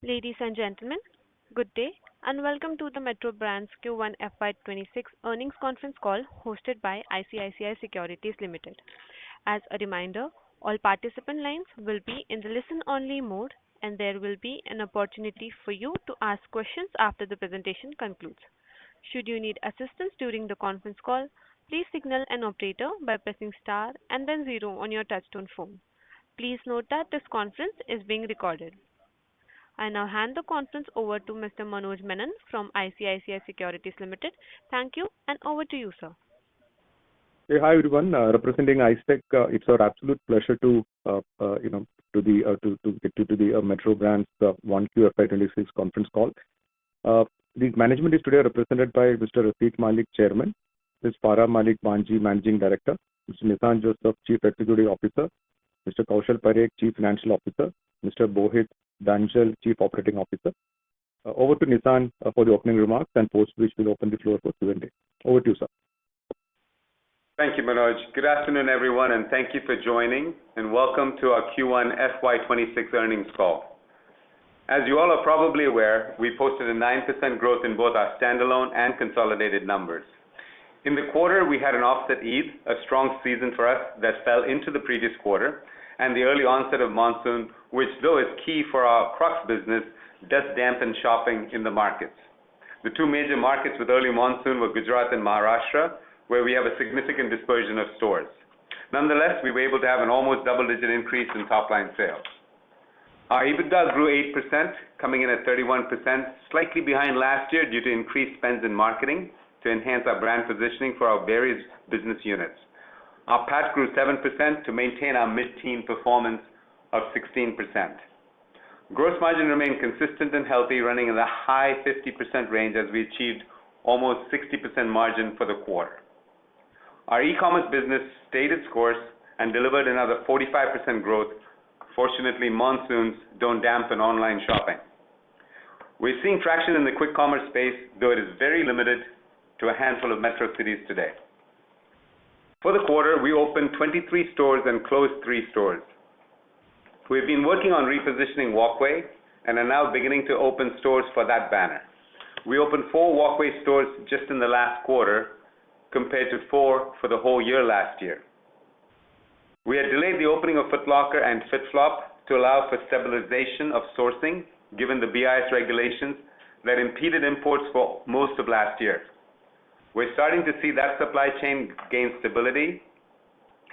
Ladies and gentlemen, good day and welcome to the Metro Brands Q1 FY2026 earnings conference call hosted by ICICI Securities Limited. As a reminder, all participant lines will be in the listen-only mode and there will be an opportunity for you to ask questions after the presentation concludes. Should you need assistance during the conference call, please signal an operator by pressing star and then zero on your touchtone phone. Please note that this conference is being recorded. I now hand the conference over to Mr. Manoj Menon from ICICI Securities Limited. Thank you, and over to you, sir. Hey, hi everyone. Representing ISTEC, it's our absolute pleasure to get to the Metro Brands 1Q FY26 conference call. The management is today represented by Mr. Rafiq Malik, Chairman, Ms. Farah Malik Manji, Managing Director, Mr. Nissan Joseph, Chief Executive Officer, Mr. Kaushal Parekh, Chief Financial Officer, Mr. Bohit Danchal, Chief Operating Officer. Over to Nissan for the opening remarks and post which will open the floor for Q&A. Over to you, sir. Thank you, Manoj. Good afternoon, everyone, and thank you for joining, and welcome to our Q1 FY26 earnings call. As you all are probably aware, we posted a 9% growth in both our standalone and consolidated numbers. In the quarter, we had an offset Eid, a strong season for us that fell into the previous quarter, and the early onset of monsoon, which though is key for our Crocs business, does dampen shopping in the markets. The two major markets with early monsoon were Gujarat and Maharashtra, where we have a significant dispersion of stores. Nonetheless, we were able to have an almost double-digit increase in top-line sales. Our EBITDA grew 8%, coming in at 31%, slightly behind last year due to increased spends in marketing to enhance our brand positioning for our various business units. Our PAT grew 7% to maintain our mid-teen performance of 16%. Gross margin remained consistent and healthy, running in the high 50% range as we achieved almost 60% margin for the quarter. Our e-commerce business stayed its course and delivered another 45% growth. Fortunately, monsoons don't dampen online shopping. We're seeing traction in the quick commerce space, though it is very limited to a handful of metro cities today. For the quarter, we opened 23 stores and closed 3 stores. We've been working on repositioning Walkway and are now beginning to open stores for that banner. We opened 4 Walkway stores just in the last quarter, compared to 4 for the whole year last year. We had delayed the opening of Foot Locker and FitFlop to allow for stabilization of sourcing, given the BIS regulations that impeded imports for most of last year. We're starting to see that supply chain gain stability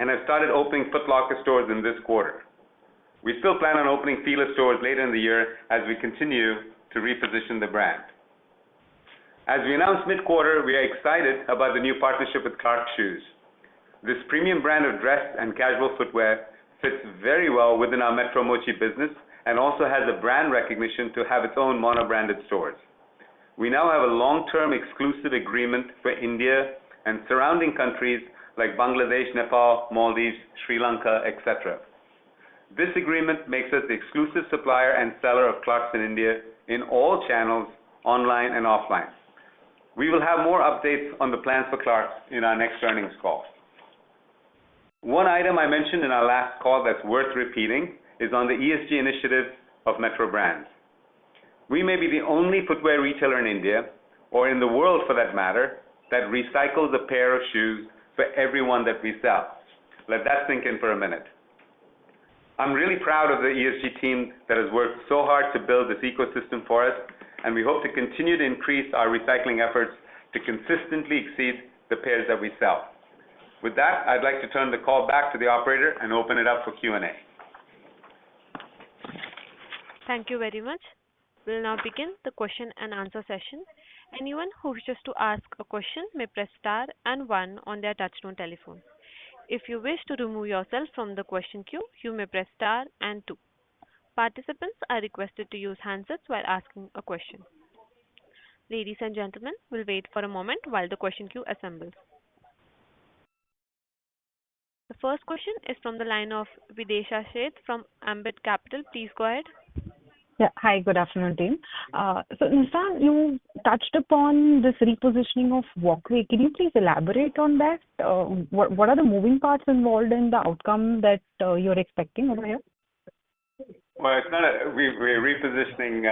and have started opening Foot Locker stores in this quarter. We still plan on opening Fila stores later in the year as we continue to reposition the brand. As we announced mid-quarter, we are excited about the new partnership with Clarks Shoes. This premium brand of dress and casual footwear fits very well within our Metro Mochi business and also has a brand recognition to have its own mono-branded stores. We now have a long-term exclusive agreement for India and surrounding countries like Bangladesh, Nepal, Maldives, Sri Lanka, etc. This agreement makes us the exclusive supplier and seller of Clarks in India in all channels, online and offline. We will have more updates on the plans for Clarks in our next earnings call. One item I mentioned in our last call that's worth repeating is on the ESG initiative of Metro Brands. We may be the only footwear retailer in India, or in the world for that matter, that recycles a pair of shoes for everyone that we sell. Let that sink in for a minute. I'm really proud of the ESG team that has worked so hard to build this ecosystem for us, and we hope to continue to increase our recycling efforts to consistently exceed the pairs that we sell. With that, I'd like to turn the call back to the operator and open it up for Q&A. Thank you very much. We'll now begin the question and answer session. Anyone who wishes to ask a question may press star and 1 on their touchtone telephone. If you wish to remove yourself from the question queue, you may press star and 2. Participants are requested to use handsets while asking a question. Ladies and gentlemen, we'll wait for a moment while the question queue assembles. The first question is from the line of Videsha Sheth from Ambit Capital. Please go ahead. Yeah. Hi, good afternoon, team. So, Nissan, you touched upon this repositioning of Walkway. Can you please elaborate on that? What are the moving parts involved in the outcome that you're expecting over here? Well, it's not we're repositioning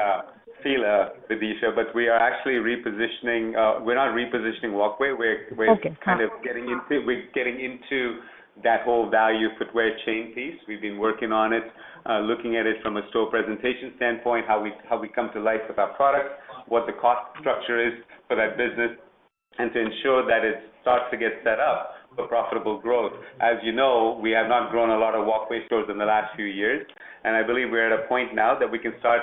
Fila, Vidisha, but we are actually repositioning. We're not repositioning Walkway. We're Okay. kind of getting into that whole value footwear chain piece. We've been working on it, looking at it from a store presentation standpoint, how we come to life with our products, what the cost structure is for that business, and to ensure that it starts to get set up for profitable growth. As you know, we have not grown a lot of Walkway stores in the last few years, and I believe we're at a point now that we can start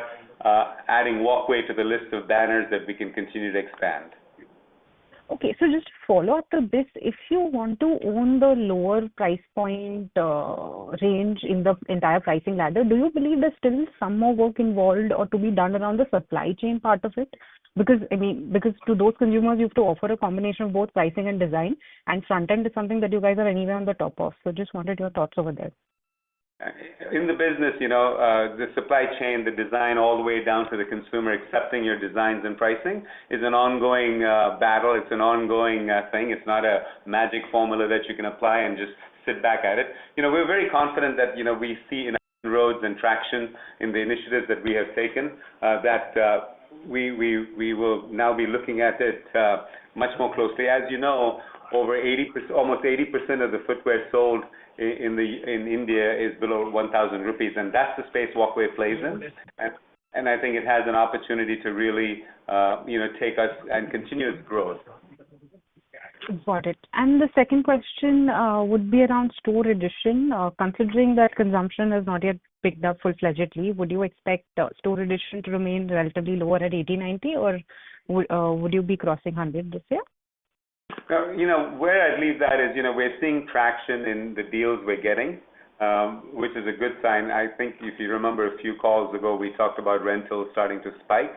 adding Walkway to the list of banners that we can continue to expand. Okay, so just follow up to this. If you want to own the lower price point range in the entire pricing ladder, do you believe there's still some more work involved or to be done around the supply chain part of it? Because because to those consumers, you have to offer a combination of both pricing and design, and front end is something that you guys are anyway on the top of. So just wanted your thoughts over there. In the business, the supply chain, the design, all the way down to the consumer accepting your designs and pricing is an ongoing battle. It's an ongoing thing. It's not a magic formula that you can apply and just sit back at it. We're very confident that, we see enough roads and traction in the initiatives that we have taken that we will now be looking at it much more closely. As you know, almost 80% of the footwear sold in India is below 1,000 rupees, and that's the space Walkway plays in. And I think it has an opportunity to really, take us and continue its growth. Got it. And the second question would be around store addition. Considering that consumption has not yet picked up full-fledgedly, would you expect store addition to remain relatively lower at 80, 90, or would you be crossing 100 this year? Where I'd leave that is, we're seeing traction in the deals we're getting, which is a good sign. I think if you remember a few calls ago, we talked about rentals starting to spike.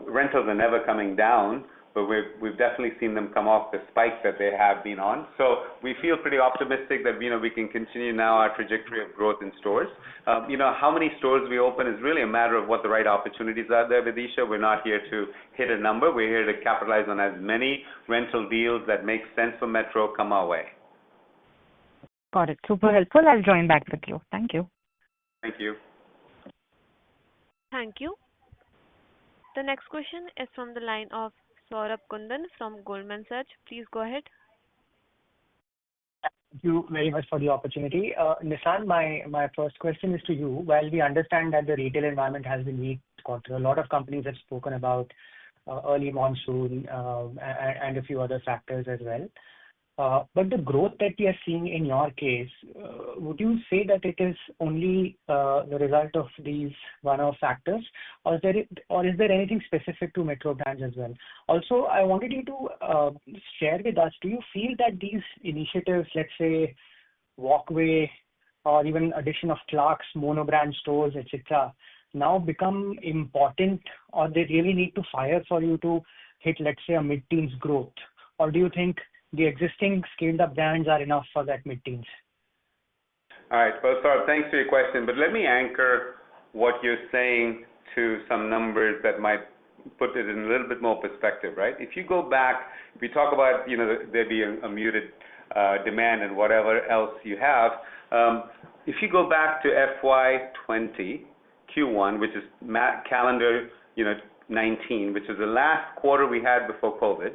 Rentals are never coming down, but we've definitely seen them come off the spike that they have been on. So we feel pretty optimistic that, we can continue now our trajectory of growth in stores. How many stores we open is really a matter of what the right opportunities are there, Vidisha. We're not here to hit a number. We're here to capitalize on as many rental deals that make sense for Metro come our way. Got it. Super helpful. I'll join back with you. Thank you. Thank you. Thank you. The next question is from the line of Saurabh Kundan from Goldman Sachs. Please go ahead. Thank you very much for the opportunity. Nissan, my first question is to you. While we understand that the retail environment has been weak this quarter, a lot of companies have spoken about early monsoon and a few other factors as well. But the growth that we are seeing in your case, would you say that it is only the result of these one-off factors, or is there anything specific to Metro Brands as well? Also, I wanted you to share with us, do you feel that these initiatives, let's say Walkway or even addition of Clark's mono-brand stores, etc., now become important, or they really need to fire for you to hit, let's say, a mid-teens growth? Or do you think the existing scaled-up brands are enough for that mid-teens? All right. Well, Saurabh, thanks for your question. But let me anchor what you're saying to some numbers that might put it in a little bit more perspective, right? If you go back, if we talk about, there being a muted demand and whatever else you have, if you go back to FY20 Q1, which is calendar, 19, which is the last quarter we had before COVID,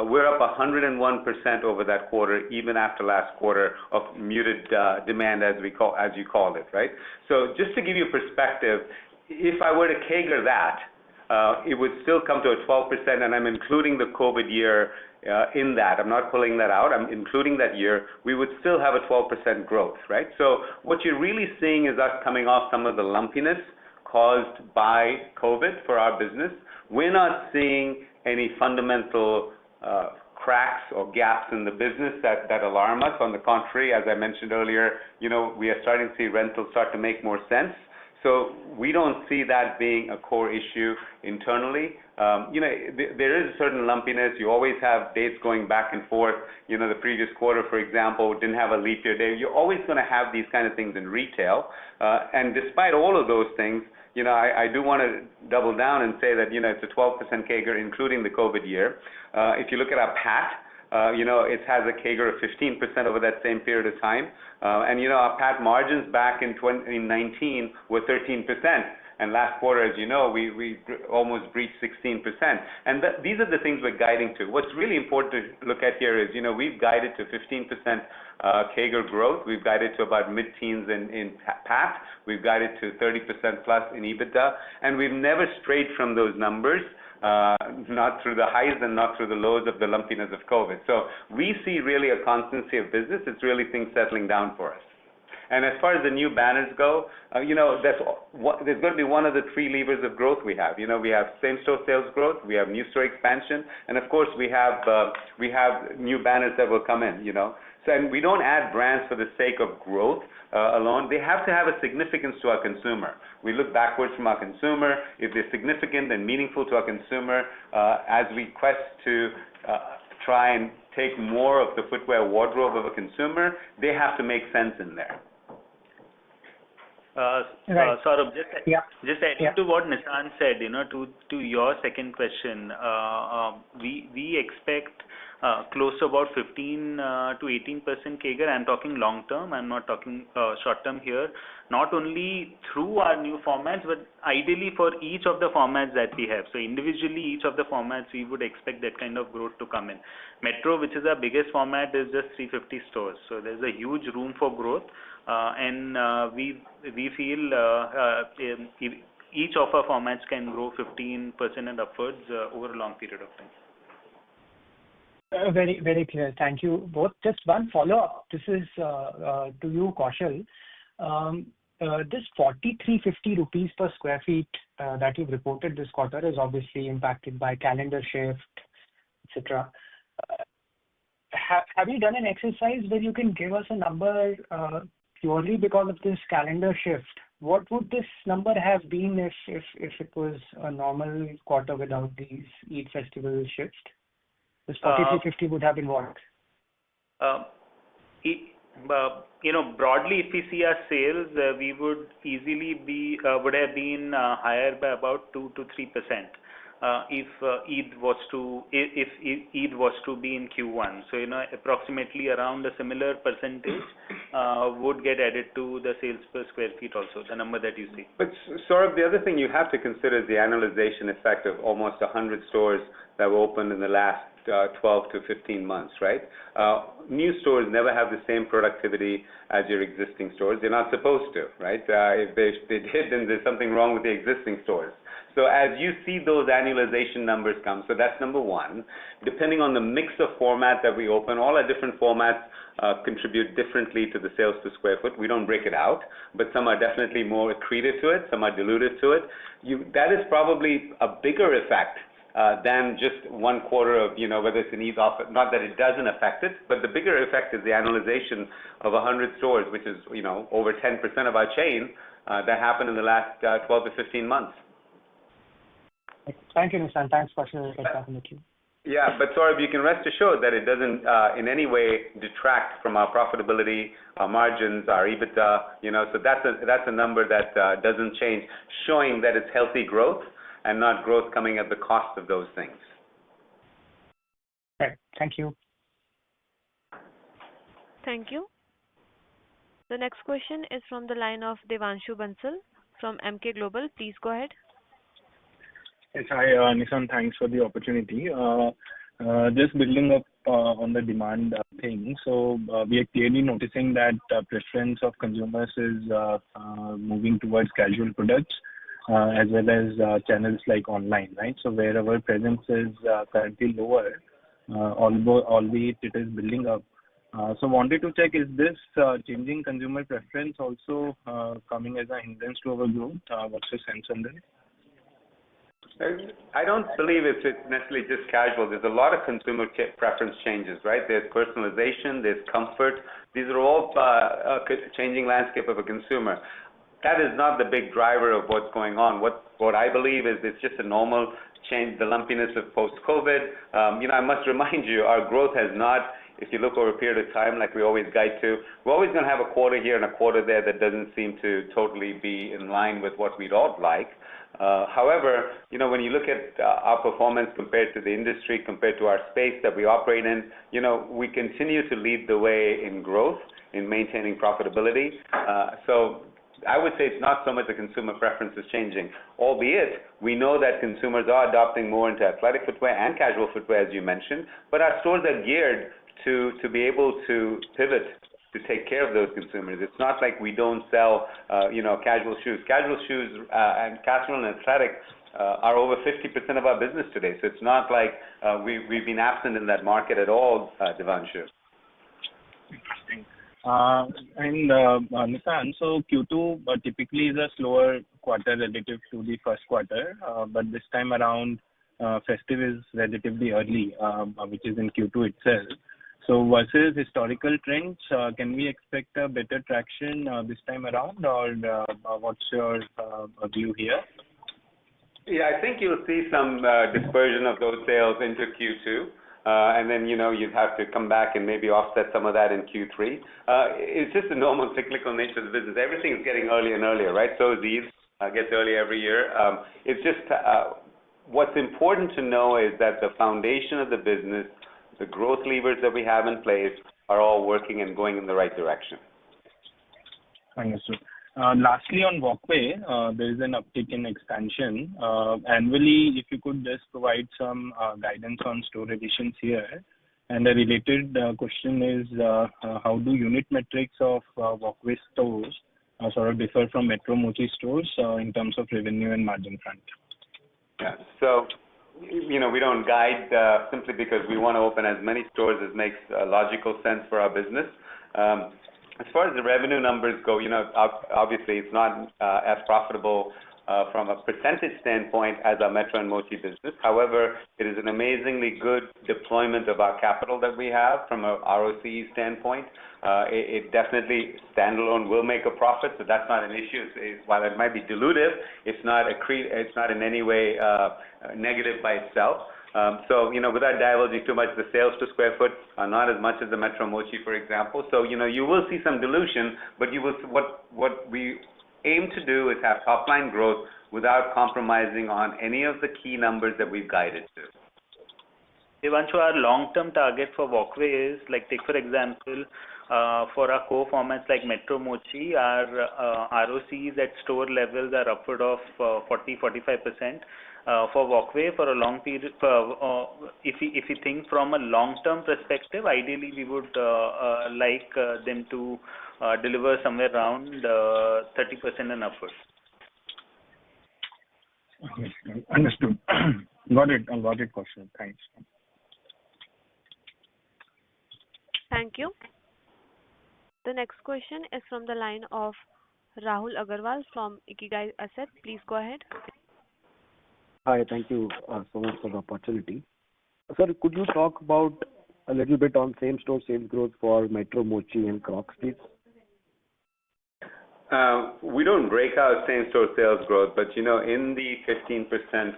we're up 101% over that quarter, even after last quarter of muted demand, as you call it, right? So just to give you a perspective, if I were to CAGR that, it would still come to a 12%, and I'm including the COVID year in that. I'm not pulling that out. I'm including that year. We would still have a 12% growth, right? So what you're really seeing is us coming off some of the lumpiness caused by COVID for our business. We're not seeing any fundamental cracks or gaps in the business that alarm us. On the contrary, as I mentioned earlier, we are starting to see rentals start to make more sense. So we don't see that being a core issue internally. There is a certain lumpiness. You always have dates going back and forth. The previous quarter, for example, didn't have a leap year day. You're always going to have these kind of things in retail. And despite all of those things, I do want to double down and say that, it's a 12% CAGR, including the COVID year. If you look at our PAT, it has a CAGR of 15% over that same period of time. And our PAT margins back in 2019 were 13%. And last quarter, as you know, we almost breached 16%. And these are the things we're guiding to. What's really important to look at here is, we've guided to 15% CAGR growth. We've guided to about mid-teens in PAT. We've guided to 30% plus in EBITDA. And we've never strayed from those numbers, not through the highs and not through the lows of the lumpiness of COVID. So we see really a constancy of business. It's really things settling down for us. And as far as the new banners go, there's going to be one of the three levers of growth we have. We have same-store sales growth, we have new store expansion, and of course we have new banners that will come in. So, and we don't add brands for the sake of growth alone. They have to have a significance to our consumer. We look backwards from our consumer. If they're significant and meaningful to our consumer, as we quest to try and take more of the footwear wardrobe of a consumer, they have to make sense in there. Right. Saurabh, just adding to what Nissan said, to your second question, we expect close to about 15 to 18% CAGR. I'm talking long term. I'm not talking short term here. Not only through our new formats, but ideally for each of the formats that we have. So individually, each of the formats, we would expect that kind of growth to come in. Metro, which is our biggest format, is just 350 stores. So there's a huge room for growth. And we feel each of our formats can grow 15% and upwards over a long period of time. Very, very clear. Thank you both. Just one follow-up. This is to you, Kaushal. This 4,350 rupees per square feet that you've reported this quarter is obviously impacted by calendar shift, etc. Have you done an exercise where you can give us a number purely because of this calendar shift? What would this number have been if it was a normal quarter without these Eid festival shift? This 4,350 would have been what? Broadly, if we see our sales, we would easily would have been higher by about 2 to 3%. If Eid was to be in Q1, so approximately around a similar percentage would get added to the sales per square feet also, the number that you see. But Saurabh, the other thing you have to consider is the annualization effect of almost 100 stores that were opened in the last 12 to 15 months, right? New stores never have the same productivity as your existing stores. They're not supposed to, right? If they did, then there's something wrong with the existing stores. So as you see those annualization numbers come, so that's number one. Depending on the mix of format that we open, all our different formats contribute differently to the sales per square foot. We don't break it out, but some are definitely more accretive to it, some are dilutive to it. That is probably a bigger effect than just one quarter of, whether it's an Eid offer. Not that it doesn't affect it, but the bigger effect is the annualization of 100 stores, which is, over 10% of our chain that happened in the last 12 to 15 months. Thank you, Nissan. Thanks, Kaushal. Yeah, but Saurabh, you can rest assured that it doesn't in any way detract from our profitability, our margins, our EBITDA. So that's a number that doesn't change, showing that it's healthy growth and not growth coming at the cost of those things. Okay, thank you. Thank you. The next question is from the line of Devanshu Bansal from Emkay Global. Please go ahead. Yes, hi, Nissan. Thanks for the opportunity. Just building up on the demand thing. So we are clearly noticing that preference of consumers is moving towards casual products as well as channels like online, right? So where our presence is currently lower, albeit it is building up. So wanted to check, is this changing consumer preference also coming as a hindrance to our growth? What's your sense on that? I don't believe it's necessarily just casual. There's a lot of consumer preference changes, right? There's personalization, there's comfort. These are all changing landscape of a consumer. That is not the big driver of what's going on. What I believe is it's just a normal change, the lumpiness of post-COVID. I must remind you, our growth has not, if you look over a period of time, like we always guide to, we're always going to have a quarter here and a quarter there that doesn't seem to totally be in line with what we'd all like. However, when you look at our performance compared to the industry, compared to our space that we operate in, we continue to lead the way in growth, in maintaining profitability. So I would say it's not so much the consumer preference is changing, albeit we know that consumers are adopting more into athletic footwear and casual footwear, as you mentioned, but our stores are geared to be able to pivot to take care of those consumers. It's not like we don't sell, casual shoes. Casual shoes and casual and athletic are over 50% of our business today. So it's not like we've been absent in that market at all, Devanshu. Interesting. And Nissan, so Q2 typically is a slower quarter relative to the first quarter, but this time around, festive is relatively early, which is in Q2 itself. So versus historical trends, can we expect a better traction this time around, or what's your view here? Yeah, I think you'll see some dispersion of those sales into Q2. And then, you'd have to come back and maybe offset some of that in Q3. It's just the normal cyclical nature of the business. Everything is getting earlier and earlier, right? So these gets early every year. It's just what's important to know is that the foundation of the business, the growth levers that we have in place are all working and going in the right direction. Understood. Lastly, on Walkway, there is an uptick in expansion. Annually, if you could just provide some guidance on store additions here. And a related question is, how do unit metrics of Walkway stores sort of differ from Metro Mochi stores in terms of revenue and margin front? Yeah. So, we don't guide simply because we want to open as many stores as makes logical sense for our business. As far as the revenue numbers go, obviously it's not as profitable from a percentage standpoint as our Metro and Mochi business. However, it is an amazingly good deployment of our capital that we have from a ROCE standpoint. It definitely standalone will make a profit, so that's not an issue. While it might be dilutive, it's not in any way negative by itself. So, without divulging too much, the sales per square foot are not as much as the Metro Mochi, for example. So, you will see some dilution, but what we aim to do is have top-line growth without compromising on any of the key numbers that we've guided to. Devanshu, our long-term target for Walkway is, take for example, for our core formats like Metro Mochi, our ROCs at store levels are upward of 40-45%. For Walkway, for a long period, if you think from a long-term perspective, ideally we would like them to deliver somewhere around 30% and upwards. Understood. Got it, question. Thanks. Thank you. The next question is from the line of Rahul Agarwal from Ikigai Asset. Please go ahead. Hi, thank you so much for the opportunity. Sir, could you talk about a little bit on same-store sales growth for Metro Mochi and Crocs, please? We don't break out same-store sales growth, but in the 15%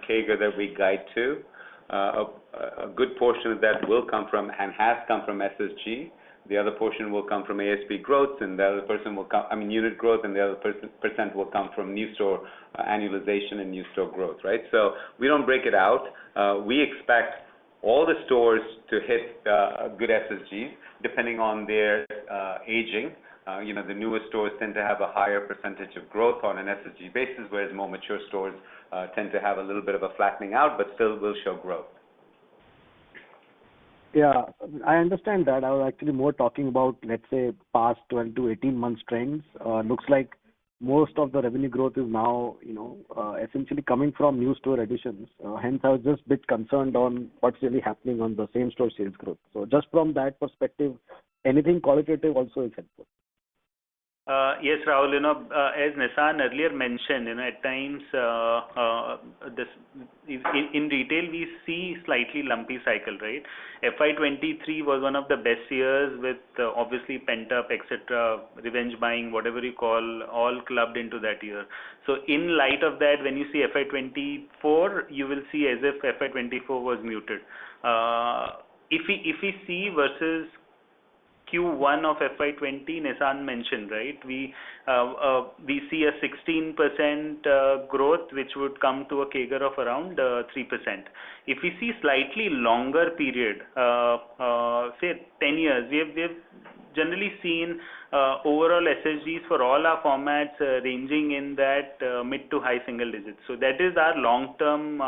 CAGR that we guide to, a good portion of that will come from and has come from SSG. The other portion will come from ASP growth, and the other percent will come, unit growth, and the other percent will come from new store annualization and new store growth, right? So we don't break it out. We expect all the stores to hit good SSGs depending on their aging. The newer stores tend to have a higher percentage of growth on an SSG basis, whereas more mature stores tend to have a little bit of a flattening out, but still will show growth. Yeah, I understand that. I was actually more talking about, let's say, past 12 to 18 months trends. Looks like most of the revenue growth is now, essentially coming from new store additions. Hence, I was just a bit concerned on what's really happening on the same-store sales growth. So just from that perspective, anything qualitative also is helpful. Yes, Rahul, as Nissan earlier mentioned, at times in retail we see slightly lumpy cycle, right? FY23 was one of the best years with obviously pent up, etc., revenge buying, whatever you call, all clubbed into that year. So in light of that, when you see FY24, you will see as if FY24 was muted. If we see versus Q1 of FY20, Nissan mentioned, right? We see a 16% growth, which would come to a CAGR of around 3%. If we see slightly longer period, say 10 years, we have generally seen overall SSGs for all our formats ranging in that mid to high single digits. So that is our long-term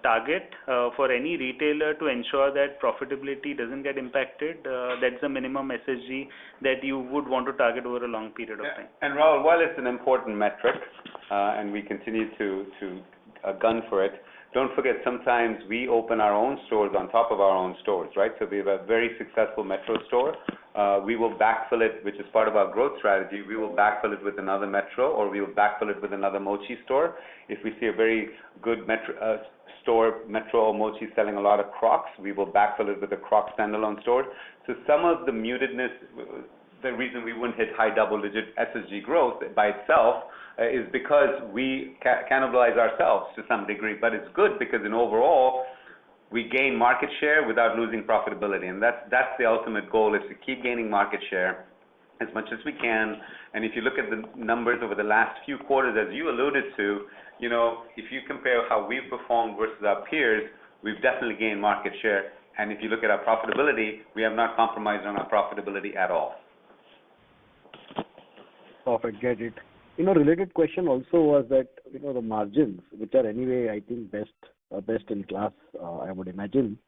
target for any retailer to ensure that profitability doesn't get impacted. That's the minimum SSG that you would want to target over a long period of time. And Rahul, while it's an important metric, and we continue to gun for it, don't forget sometimes we open our own stores on top of our own stores, right? So we have a very successful metro store. We will backfill it, which is part of our growth strategy. We will backfill it with another metro, or we will backfill it with another Mochi store. If we see a very good metro or Mochi selling a lot of Crocs, we will backfill it with a Crocs standalone store. So some of the mutedness, the reason we wouldn't hit high double-digit SSG growth by itself is because we cannibalize ourselves to some degree. But it's good because in overall, we gain market share without losing profitability. And that's the ultimate goal, is to keep gaining market share as much as we can. And if you look at the numbers over the last few quarters, as you alluded to, if you compare how we've performed versus our peers, we've definitely gained market share. And if you look at our profitability, we have not compromised on our profitability at all. Perfect, get it. Related question also was that, the margins, which are anyway, I think, best in class, I would imagine.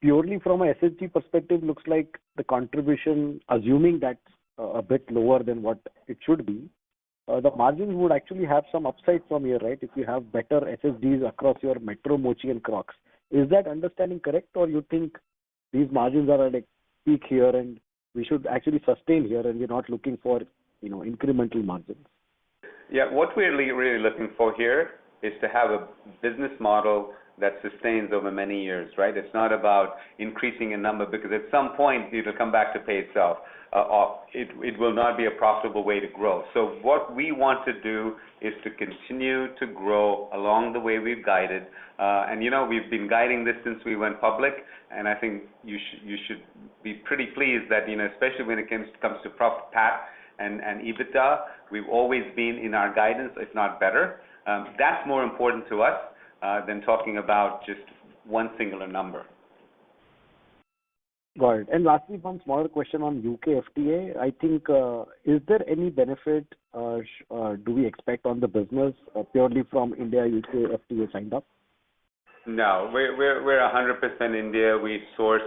Purely from a SSG perspective, looks like the contribution, assuming that's a bit lower than what it should be, the margins would actually have some upside from here, right? If you have better SSGs across your Metro, Mochi and Crocs. Is that understanding correct, or you think these margins are at a peak here and we should actually sustain here and we're not looking for, incremental margins? Yeah, what we're really looking for here is to have a business model that sustains over many years, right? It's not about increasing a number, because at some point it'll come back to pay itself. It will not be a profitable way to grow. So what we want to do is to continue to grow along the way we've guided. And we've been guiding this since we went public, and I think you should be pretty pleased that, especially when it comes to PAT and EBITDA, we've always been in our guidance, if not better. That's more important to us than talking about just one singular number. Got it. And lastly, one smaller question on UK FTA. I think, is there any benefit do we expect on the business purely from India UK FTA signed up? No, we're 100% India. We source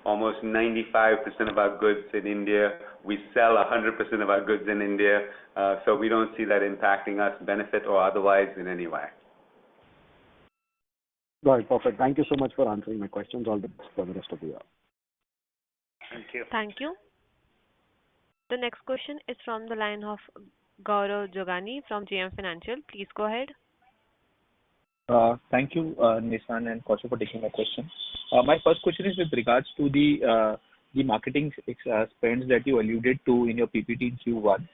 almost 95% of our goods in India. We sell 100% of our goods in India. So we don't see that impacting us, benefit or otherwise, in any way. Got it. Perfect. Thank you so much for answering my questions. All the best for the rest of the year. Thank you. Thank you. The next question is from the line of Gaurav Jogani from JM Financial. Please go ahead. Thank you, Nissan and Kaushik, for taking my question. My first question is with regards to the marketing spends that you alluded to in your PPT in Q1.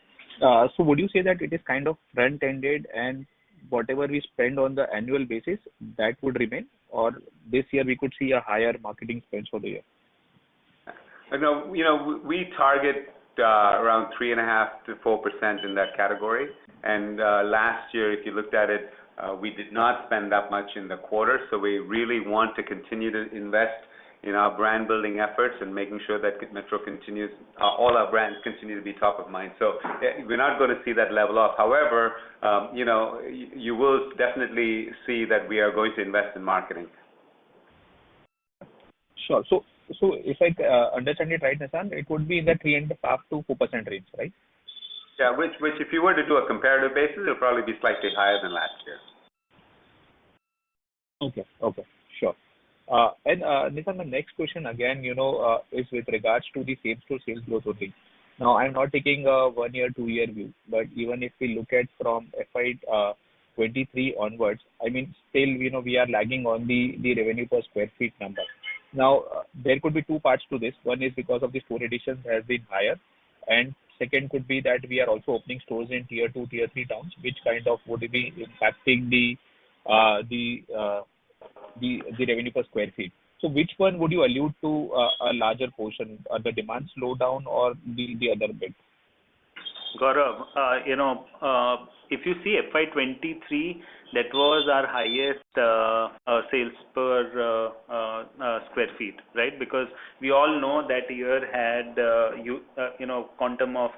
So would you say that it is kind of front-ended, and whatever we spend on the annual basis, that would remain, or this year we could see a higher marketing spends for the year? No, we target around 3.5% to 4% in that category. And last year, if you looked at it, we did not spend that much in the quarter. So we really want to continue to invest in our brand building efforts and making sure that Metro continues, all our brands continue to be top of mind. So we're not going to see that level off. However, you will definitely see that we are going to invest in marketing. Sure. So if I understand it right, Nissan, it would be in the 3.5% to 4% range, right? Yeah, which if you were to do a comparative basis, it'll probably be slightly higher than last year. Okay, sure. And Nissan, my next question again, is with regards to the same-store sales growth only. Now, I'm not taking a 1 year, 2 year view, but even if we look at from FY23 onwards, I mean, still, we are lagging on the revenue per square feet number. Now, there could be two parts to this. One is because of the store additions has been higher, and second could be that we are also opening stores in tier 2, tier 3 towns, which kind of would be impacting the revenue per square feet. So which one would you allude to a larger portion, the demand slowdown or the other bit? Gaurav, if you see FY23, that was our highest sales per square feet, right? Because we all know that year had quantum of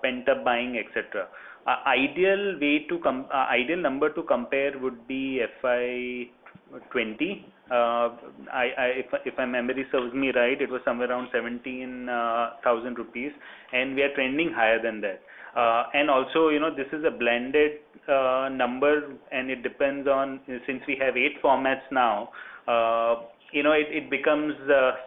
pent-up buying, etc. Ideal number to compare would be FY20. If my memory serves me right, it was somewhere around 17,000 rupees, and we are trending higher than that. And also, this is a blended number, and it depends on, since we have 8 formats now, it becomes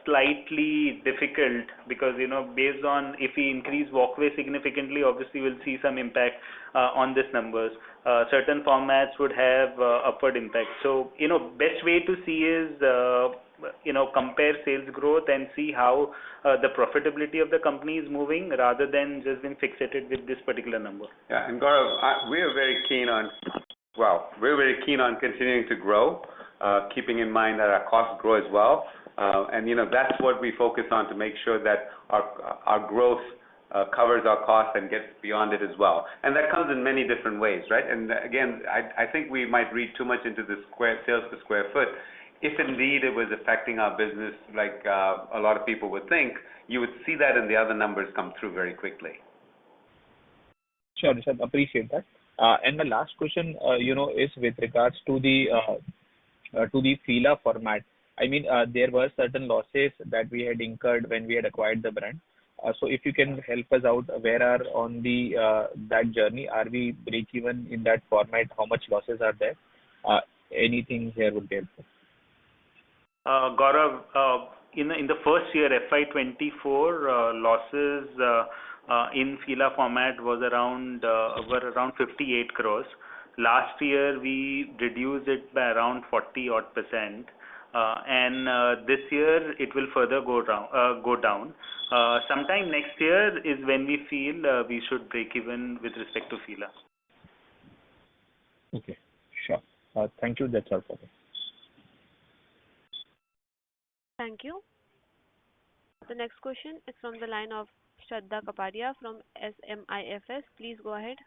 slightly difficult because, based on if we increase walkway significantly, obviously we'll see some impact on these numbers. Certain formats would have upward impact. So, best way to see is, compare sales growth and see how the profitability of the company is moving rather than just being fixated with this particular number. Yeah, and Gaurav, we're very keen on continuing to grow, keeping in mind that our costs grow as well. And that's what we focus on to make sure that our growth covers our costs and gets beyond it as well. And that comes in many different ways, right? And again, I think we might read too much into the sales per square foot. If indeed it was affecting our business like a lot of people would think, you would see that in the other numbers come through very quickly. Sure, sir. Appreciate that. And the last question, is with regards to the Fila format. I mean, there were certain losses that we had incurred when we had acquired the brand. So if you can help us out, where are on the that journey? Are we break even in that format? How much losses are there? Anything here would be helpful. Gaurav, in the first year, FY24, losses in Fila format were around 58 crores. Last year, we reduced it by around 40-odd%. And this year, it will further go down. Sometime next year is when we feel we should break even with respect to Fila. Okay, sure. Thank you. That's all for me. Thank you. The next question is from the line of Shraddha Kapadia from SMIFS. Please go ahead.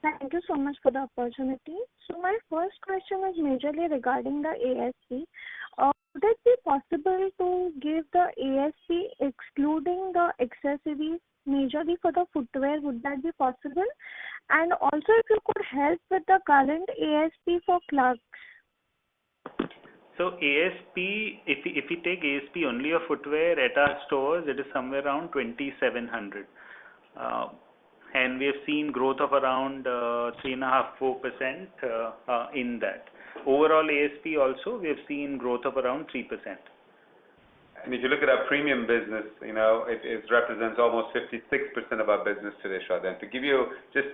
Thank you so much for the opportunity. So my first question is majorly regarding the ASP. Would it be possible to give the ASP excluding the accessories majorly for the footwear? Would that be possible? And also if you could help with the current ASP for Clarks. So ASP, if we take ASP only of footwear at our stores, it is somewhere around 2,700. And we have seen growth of around 3.5-4% in that. Overall ASP also, we have seen growth of around 3%. And if you look at our premium business, it represents almost 56% of our business today, Shraddha. And to give you just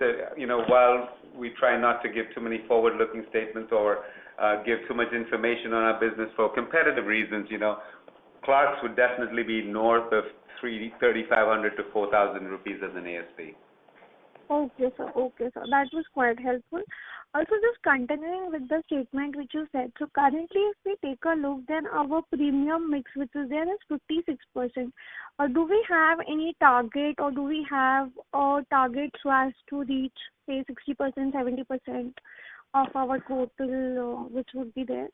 while we try not to give too many forward-looking statements or give too much information on our business for competitive reasons, Clarks would definitely be north of 3,500 to 4,000 rupees as an ASP. Okay, sir. That was quite helpful. Also, just continuing with the statement which you said. So currently, if we take a look, then our premium mix, which is there, is 56%. Do we have any target, or do we have a target so as to reach, say, 60%, 70% of our total, which would be there?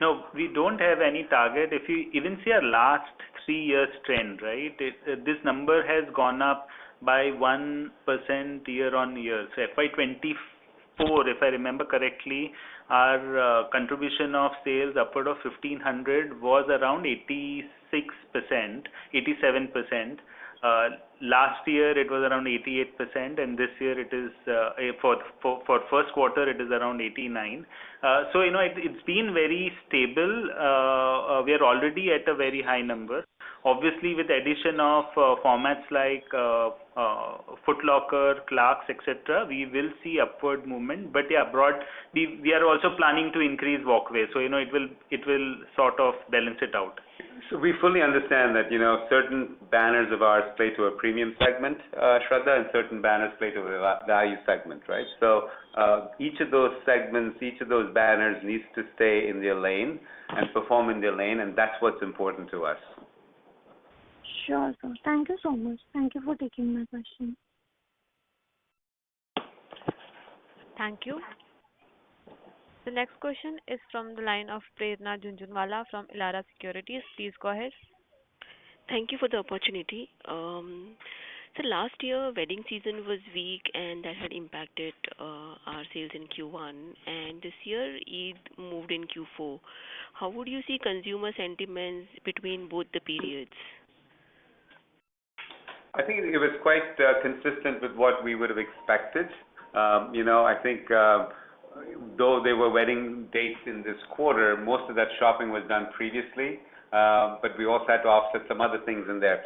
No, we don't have any target. If you even see our last 3 years trend, right, this number has gone up by 1% year on year. So FY24, if I remember correctly, our contribution of sales upward of 1,500 was around 86%, 87%. Last year it was around 88%, and this year it is for first quarter it is around 89. So it's been very stable. We are already at a very high number. Obviously, with addition of formats like Foot Locker, Clarks, etc., we will see upward movement. But yeah, we are also planning to increase walkway, so it will sort of balance it out. So we fully understand that certain banners of ours play to a premium segment, Shraddha, and certain banners play to a value segment, right? So each of those segments, each of those banners needs to stay in their lane and perform in their lane, and that's what's important to us. Sure, sir. Thank you so much. Thank you for taking my question. Thank you. The next question is from the line of Prerna Jhunjhunwala from Elara Securities. Please go ahead. Thank you for the opportunity. So last year, wedding season was weak and that had impacted our sales in Q1. And this year, Eid moved in Q4. How would you see consumer sentiments between both the periods? I think it was quite consistent with what we would have expected. I think though there were wedding dates in this quarter, most of that shopping was done previously, but we also had to offset some other things in there.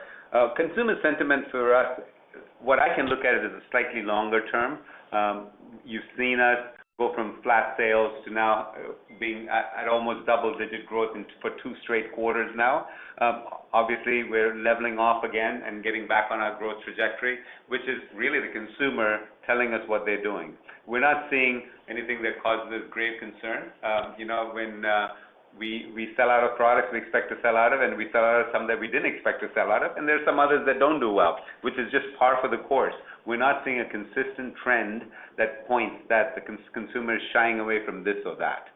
Consumer sentiment for us, what I can look at it as a slightly longer term. You've seen us go from flat sales to now being at almost double-digit growth for 2 straight quarters now. Obviously, we're leveling off again and getting back on our growth trajectory, which is really the consumer telling us what they're doing. We're not seeing anything that causes us grave concern. When we sell out of products we expect to sell out of, and we sell out of some that we didn't expect to sell out of, and there's some others that don't do well, which is just par for the course. We're not seeing a consistent trend that points that the consumer is shying away from this or that.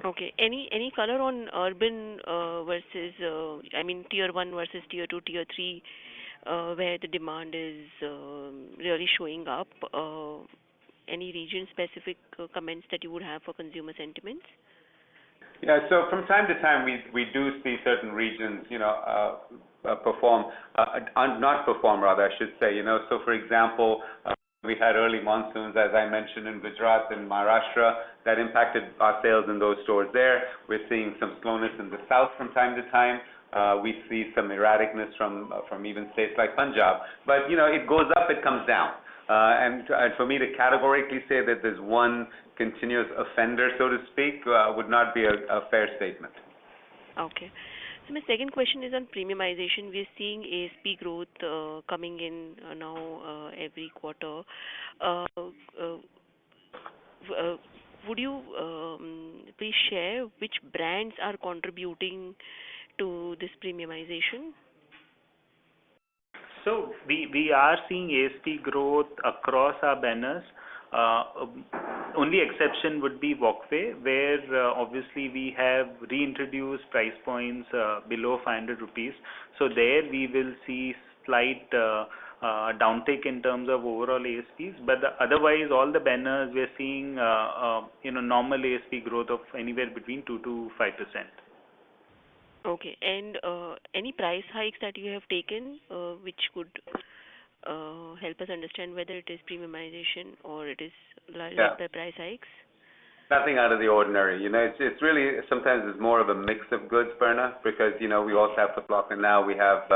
Okay. Any color on urban versus, tier 1 versus tier 2, tier 3, where the demand is really showing up? Any region-specific comments that you would have for consumer sentiments? Yeah, so from time to time we do see certain regions, perform, not perform rather, I should say. So for example, we had early monsoons, as I mentioned, in Gujarat and Maharashtra. That impacted our sales in those stores there. We're seeing some slowness in the south from time to time. We see some erraticness from even states like Punjab. But, it goes up, it comes down. And for me to categorically say that there's one continuous offender, so to speak, would not be a fair statement. Okay. So my second question is on premiumization. We're seeing ASP growth coming in now every quarter. Would you please share which brands are contributing to this premiumization? So we are seeing ASP growth across our banners. Only exception would be Walkway, where obviously we have reintroduced price points below 500 rupees. So there we will see slight downtick in terms of overall ASPs. But otherwise, all the banners we're seeing normal ASP growth of anywhere between 2 to 5%. Okay, and any price hikes that you have taken which could help us understand whether it is premiumization or it is led by price hikes? Nothing out of the ordinary. It's really, sometimes it's more of a mix of goods, Perna, because, we also have Foot Locker now. We have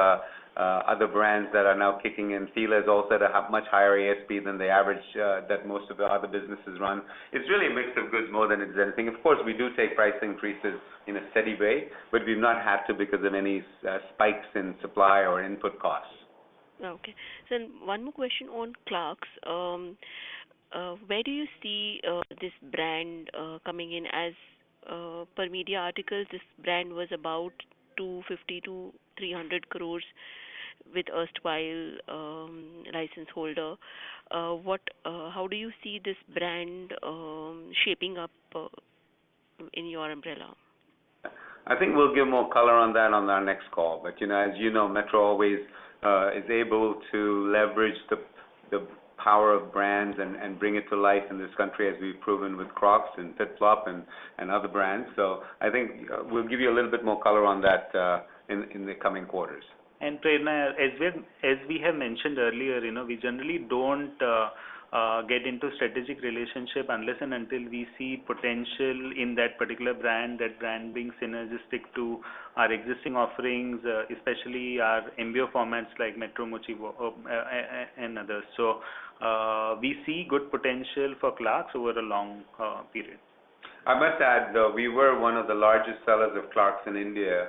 other brands that are now kicking in. Fila is also at a much higher ASP than the average that most of the other businesses run. It's really a mix of goods more than it's anything. Of course, we do take price increases in a steady way, but we've not had to because of any spikes in supply or input costs. Okay. So one more question on Clarks. Where do you see this brand coming in? As per media articles, this brand was about 250 to 300 crores with erstwhile license holder. How do you see this brand shaping up in your umbrella? I think we'll give more color on that on our next call. But as you know, Metro always is able to leverage the power of brands and bring it to life in this country, as we've proven with Crocs and FitFlop and other brands. So I think we'll give you a little bit more color on that in the coming quarters. And Prerna, as we have mentioned earlier, we generally don't get into strategic relationship unless and until we see potential in that particular brand, that brand being synergistic to our existing offerings, especially our MBO formats like Metro Mochi and others. So we see good potential for Clarks over a long period. I must add, though, we were one of the largest sellers of Clarks in India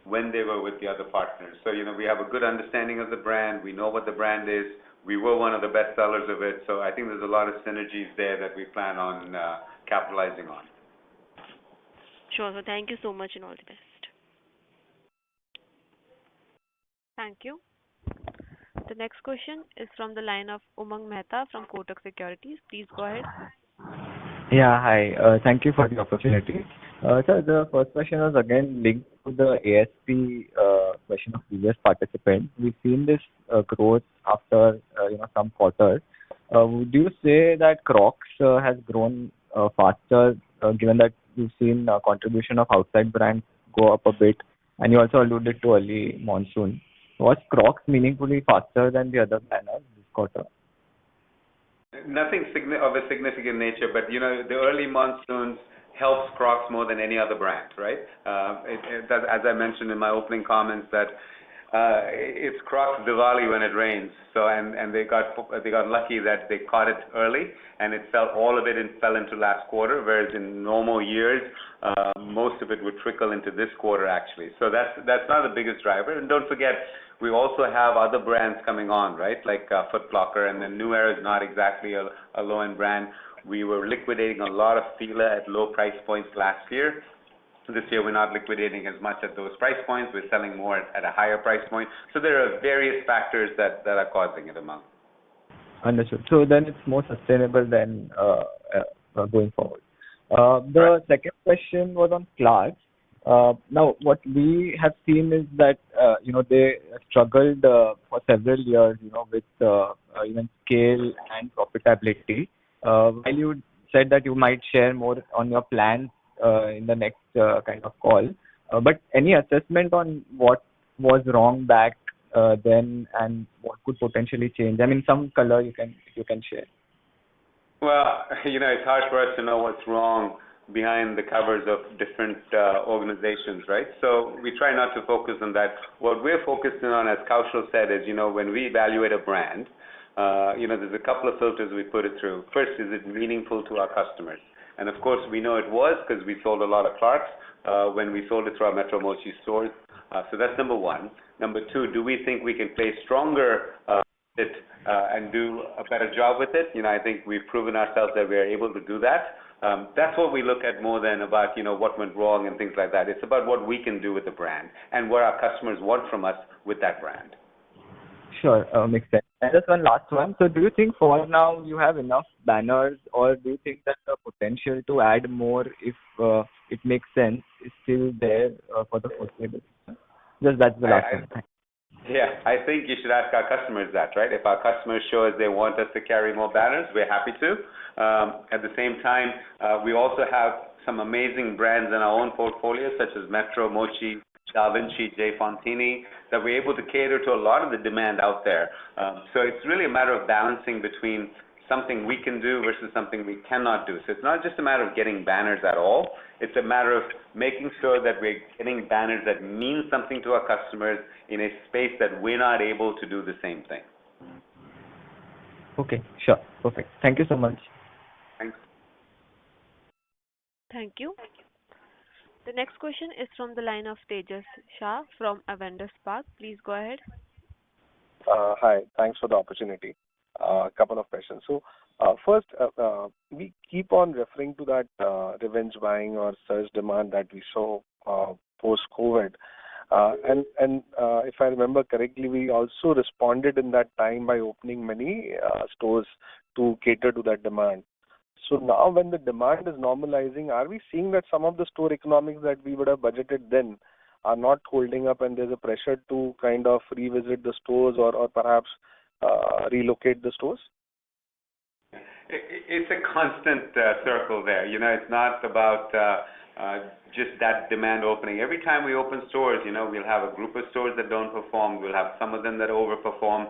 when they were with the other partners. So, we have a good understanding of the brand. We know what the brand is. We were one of the best sellers of it. So I think there's a lot of synergies there that we plan on capitalizing on. Sure. So thank you so much and all the best. Thank you. The next question is from the line of Umang Mehta from Kotak Securities. Please go ahead. Yeah, hi. Thank you for the opportunity. Sir, the first question was again linked to the ASP question of previous participant. We've seen this growth after some quarters. Would you say that Crocs has grown faster, given that we've seen contribution of outside brands go up a bit, and you also alluded to early monsoon? Was Crocs meaningfully faster than the other banners this quarter? Nothing of a significant nature, but the early monsoons helps Crocs more than any other brand, right? As I mentioned in my opening comments, that it's Crocs Diwali when it rains. So and they got lucky that they caught it early, and all of it fell into last quarter, whereas in normal years, most of it would trickle into this quarter actually. So that's not the biggest driver. And don't forget, we also have other brands coming on, right? Like Foot Locker, and then New Era is not exactly a low-end brand. We were liquidating a lot of Fila at low price points last year. This year we're not liquidating as much at those price points. We're selling more at a higher price point. So there are various factors that are causing it among. Understood. So then it's more sustainable than going forward. The second question was on Clarks. Now, what we have seen is that they struggled for several years, with even scale and profitability. While you said that you might share more on your plans in the next kind of call, but any assessment on what was wrong back then and what could potentially change? I mean, some color you can share. Well, it's hard for us to know what's wrong behind the covers of different organizations, right? So we try not to focus on that. What we're focusing on, as Kaushal said, is, when we evaluate a brand, there's a couple of filters we put it through. First, is it meaningful to our customers? And of course, we know it was, because we sold a lot of Clarks when we sold it through our Metro Mochi stores. So that's number one. Number two, do we think we can play stronger and do a better job with it? I think we've proven ourselves that we are able to do that. That's what we look at more than about, what went wrong and things like that. It's about what we can do with the brand and what our customers want from us with that brand. Sure, makes sense. And just one last one. So do you think for now you have enough banners, or do you think that the potential to add more, if it makes sense, is still there for the foreseeable future? Just that's the last one. Yeah, I think you should ask our customers that, right? If our customers show us they want us to carry more banners, we're happy to. At the same time, we also have some amazing brands in our own portfolio, such as Metro, Mochi, Da Vinci, J. Fontini, that we're able to cater to a lot of the demand out there. So it's really a matter of balancing between something we can do versus something we cannot do. So it's not just a matter of getting banners at all. It's a matter of making sure that we're getting banners that mean something to our customers in a space that we're not able to do the same thing. Okay, sure. Perfect. Thank you so much. Thanks. Thank you. The next question is from the line of Tejas Shah from Avendus Spark. Please go ahead. Hi, thanks for the opportunity. A couple of questions. So, first, we keep on referring to that revenge buying or surge demand that we saw post-COVID. And if I remember correctly, we also responded in that time by opening many stores to cater to that demand. So now when the demand is normalizing, are we seeing that some of the store economics that we would have budgeted then are not holding up, and there's a pressure to kind of revisit the stores or perhaps relocate the stores? It's a constant circle there. It's not about just that demand opening. Every time we open stores, we'll have a group of stores that don't perform. We'll have some of them that overperform.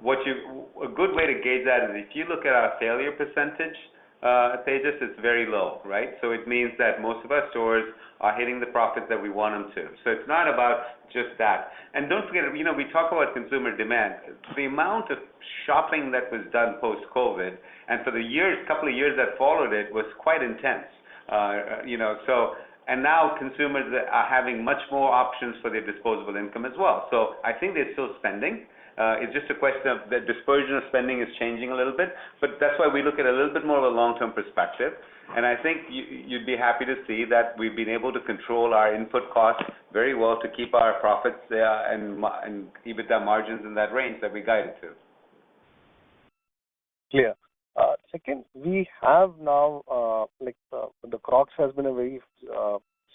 a good way to gauge that is if you look at our failure percentage, Tejas, it's very low, right? So it means that most of our stores are hitting the profits that we want them to. So it's not about just that. And don't forget, we talk about consumer demand. The amount of shopping that was done post-COVID, and for the couple of years that followed it, was quite intense. And now consumers are having much more options for their disposable income as well. So I think they're still spending. It's just a question of the dispersion of spending is changing a little bit, but that's why we look at a little bit more of a long-term perspective. And I think you'd be happy to see that we've been able to control our input costs very well to keep our profits and EBITDA margins in that range that we guided to. Clear. Second, we have now, the Crocs has been a very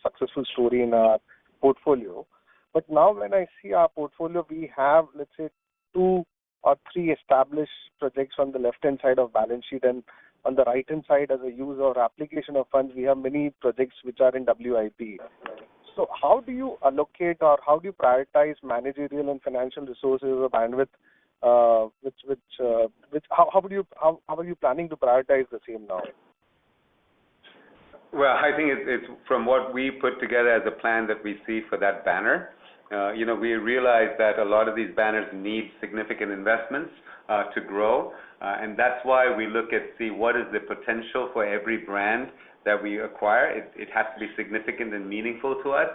successful story in our portfolio. But now when I see our portfolio, we have, let's say, 2 or 3 established projects on the left-hand side of balance sheet, and on the right-hand side as a use or application of funds, we have many projects which are in WIP. So how do you allocate or how do you prioritize managerial and financial resources or bandwidth? How are you planning to prioritize the same now? Well, I think it's from what we put together as a plan that we see for that banner. We realize that a lot of these banners need significant investments to grow, and that's why we look at see what is the potential for every brand that we acquire. It has to be significant and meaningful to us.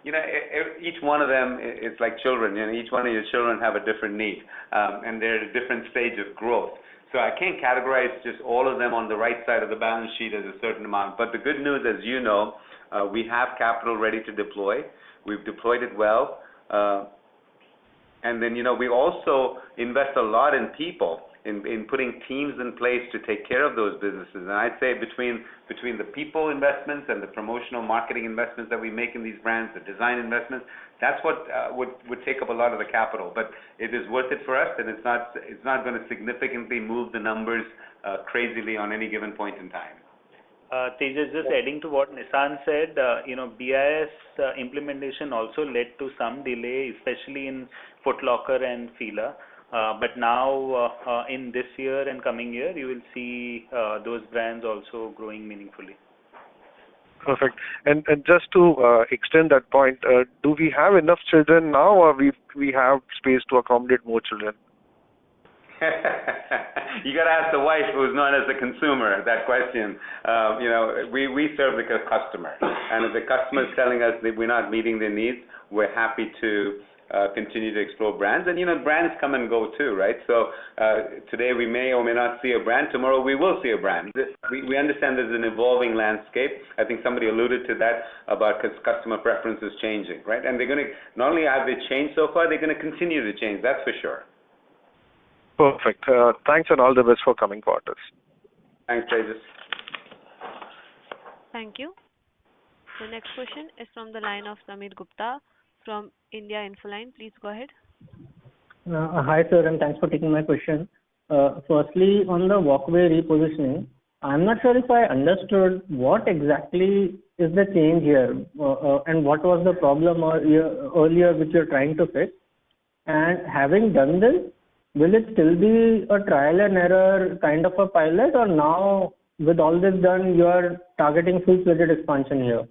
Each one of them is like children. Each one of your children have a different need, and they're at a different stage of growth. So I can't categorize just all of them on the right side of the balance sheet as a certain amount. But the good news, as you know, we have capital ready to deploy. We've deployed it well. And then, we also invest a lot in people, in putting teams in place to take care of those businesses. And I'd say between the people investments and the promotional marketing investments that we make in these brands, the design investments, that's what would take up a lot of the capital. But it is worth it for us, and it's not going to significantly move the numbers crazily on any given point in time. Tejas, just adding to what Nissan said, BIS implementation also led to some delay, especially in Foot Locker and Fila. But now, in this year and coming year, you will see those brands also growing meaningfully. Perfect. And just to extend that point, do we have enough children now, or we have space to accommodate more children? You got to ask the wife, who's known as the consumer, that question. We serve the customer, and if the customer is telling us that we're not meeting their needs, we're happy to continue to explore brands. And brands come and go too, right? So today we may or may not see a brand. Tomorrow we will see a brand. We understand there's an evolving landscape. I think somebody alluded to that about customer preferences changing, right? And they're going to, not only have they changed so far, they're going to continue to change. That's for sure. Perfect. Thanks, and all the best for coming quarters. Thanks, Tejas. Thank you. The next question is from the line of Sameer Gupta from India Infoline. Please go ahead. Hi, sir, and thanks for taking my question. Firstly, on the walkway repositioning, I'm not sure if I understood what exactly is the change here, and what was the problem earlier which you're trying to fix. And having done this, will it still be a trial and error kind of a pilot, or now with all this done, you are targeting full-fledged expansion here?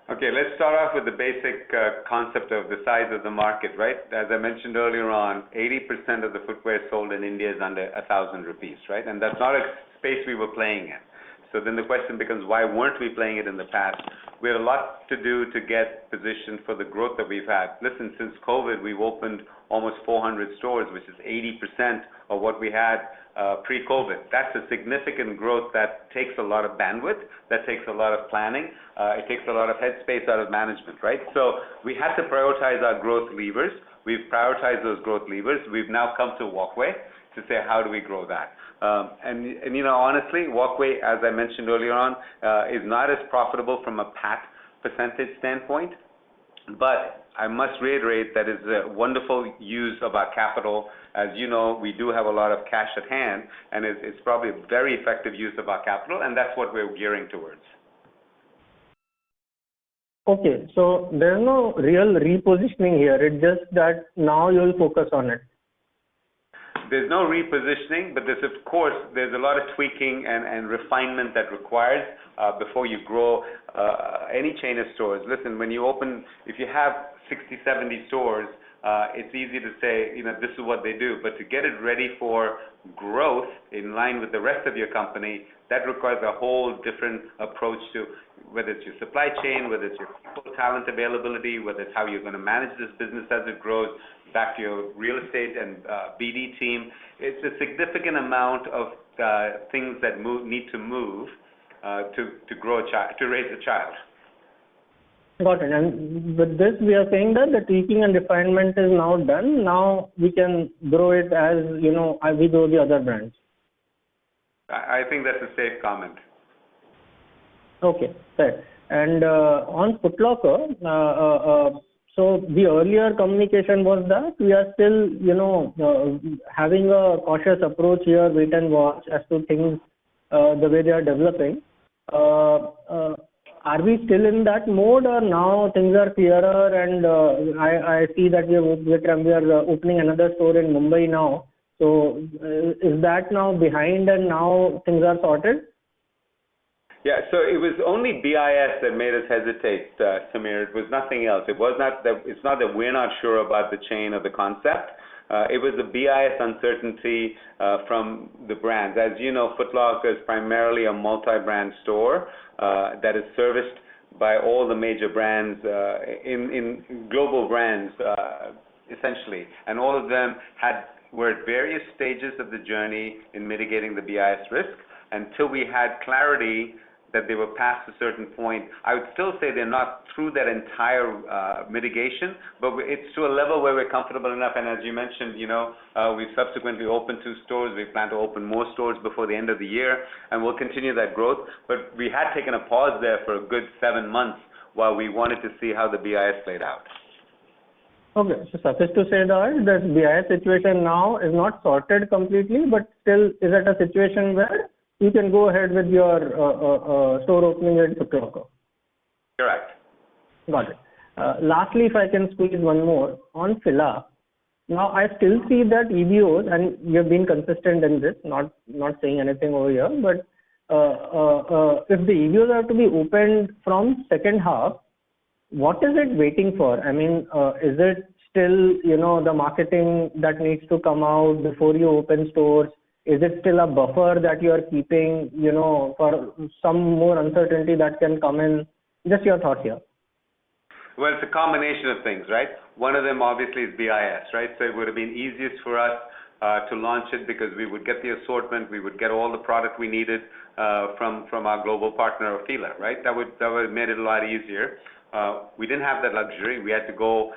Okay, let's start off with the basic concept of the size of the market, right? As I mentioned earlier on, 80% of the footwear sold in India is under 1,000 rupees, right? And that's not a space we were playing in. So then the question becomes, why weren't we playing it in the past? We had a lot to do to get positioned for the growth that we've had. Listen, since COVID, we've opened almost 400 stores, which is 80% of what we had pre-COVID. That's a significant growth that takes a lot of bandwidth, that takes a lot of planning, it takes a lot of headspace out of management, right? So we had to prioritize our growth levers. We've prioritized those growth levers. We've now come to Walkway to say, how do we grow that? Honestly, Walkway, as I mentioned earlier on, is not as profitable from a PAT percentage standpoint, but I must reiterate that it's a wonderful use of our capital. As you know, we do have a lot of cash at hand, and it's probably a very effective use of our capital, and that's what we're gearing towards. Okay, so there's no real repositioning here. It's just that now you'll focus on it. there's no repositioning, but there's of course there's a lot of tweaking and refinement that requires before you grow any chain of stores. Listen, when you open, if you have 60, 70 stores, it's easy to say, this is what they do, but to get it ready for growth in line with the rest of your company, that requires a whole different approach to whether it's your supply chain, whether it's your people talent availability, whether it's how you're going to manage this business as it grows, back to your real estate and BD team. It's a significant amount of things that need to move to grow a child, to raise a child. Got it. And with this, we are saying that the tweaking and refinement is now done. Now we can grow it as, we grow the other brands. I think that's a safe comment. Okay, fair. And on Foot Locker, so the earlier communication was that we are still, having a cautious approach here, wait and watch as to things the way they are developing. Are we still in that mode, or now things are clearer? And I see that we are opening another store in Mumbai now. So is that now behind and now things are sorted? Yeah, so it was only BIS that made us hesitate, Samir. It was nothing else. It's not that we're not sure about the chain or the concept. It was the BIS uncertainty from the brands. As you know, Foot Locker is primarily a multi-brand store that is serviced by all the major brands in global brands, essentially, and all of them were at various stages of the journey in mitigating the BIS risk. Until we had clarity that they were past a certain point, I would still say they're not through that entire mitigation, but it's to a level where we're comfortable enough. And as you mentioned, we've subsequently opened 2 stores. We plan to open more stores before the end of the year, and we'll continue that growth. But we had taken a pause there for a good 7 months while we wanted to see how the BIS played out. Okay, so suffice to say that the BIS situation now is not sorted completely, but still is at a situation where you can go ahead with your store opening at Foot Locker. Correct. Got it. Lastly, if I can squeeze one more on Fila. Now, I still see that EBOs, and you have been consistent in this, not saying anything over here, but if the EBOs are to be opened from second half, what is it waiting for? I mean, is it still, the marketing that needs to come out before you open stores? Is it still a buffer that you are keeping, for some more uncertainty that can come in? Just your thoughts here. Well, it's a combination of things, right? One of them obviously is BIS, right? So it would have been easiest for us to launch it because we would get the assortment, we would get all the product we needed from our global partner, Fila, right? That would have made it a lot easier. We didn't have that luxury. We had to go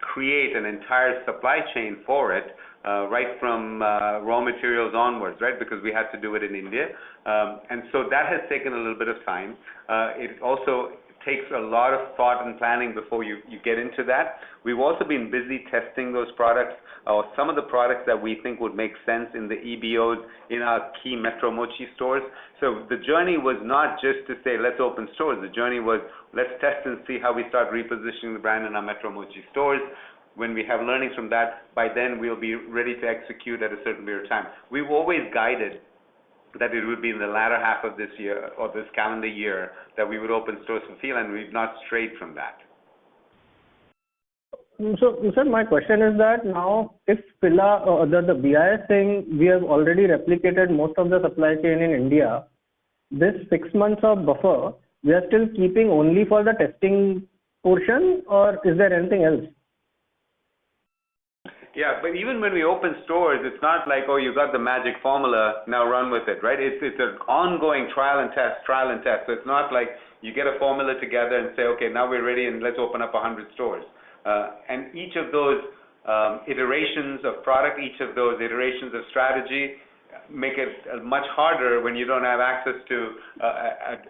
create an entire supply chain for it, right from raw materials onwards, right? Because we had to do it in India. And so that has taken a little bit of time. It also takes a lot of thought and planning before you get into that. We've also been busy testing those products, or some of the products that we think would make sense in the EBOs in our key Metro Mochi stores. So the journey was not just to say, let's open stores. The journey was, let's test and see how we start repositioning the brand in our Metro Mochi stores. When we have learnings from that, by then we'll be ready to execute at a certain period of time. We've always guided that it would be in the latter half of this year or this calendar year that we would open stores for Fila, and we've not strayed from that. So, sir, my question is that now if Fila or the BIS thing, we have already replicated most of the supply chain in India, this 6 months of buffer, we are still keeping only for the testing portion, or is there anything else? Yeah, but even when we open stores, it's not like, oh, you got the magic formula, now run with it, right? It's an ongoing trial and test. So it's not like you get a formula together and say, okay, now we're ready and let's open up 100 stores. And each of those iterations of product, each of those iterations of strategy make it much harder when you don't have access to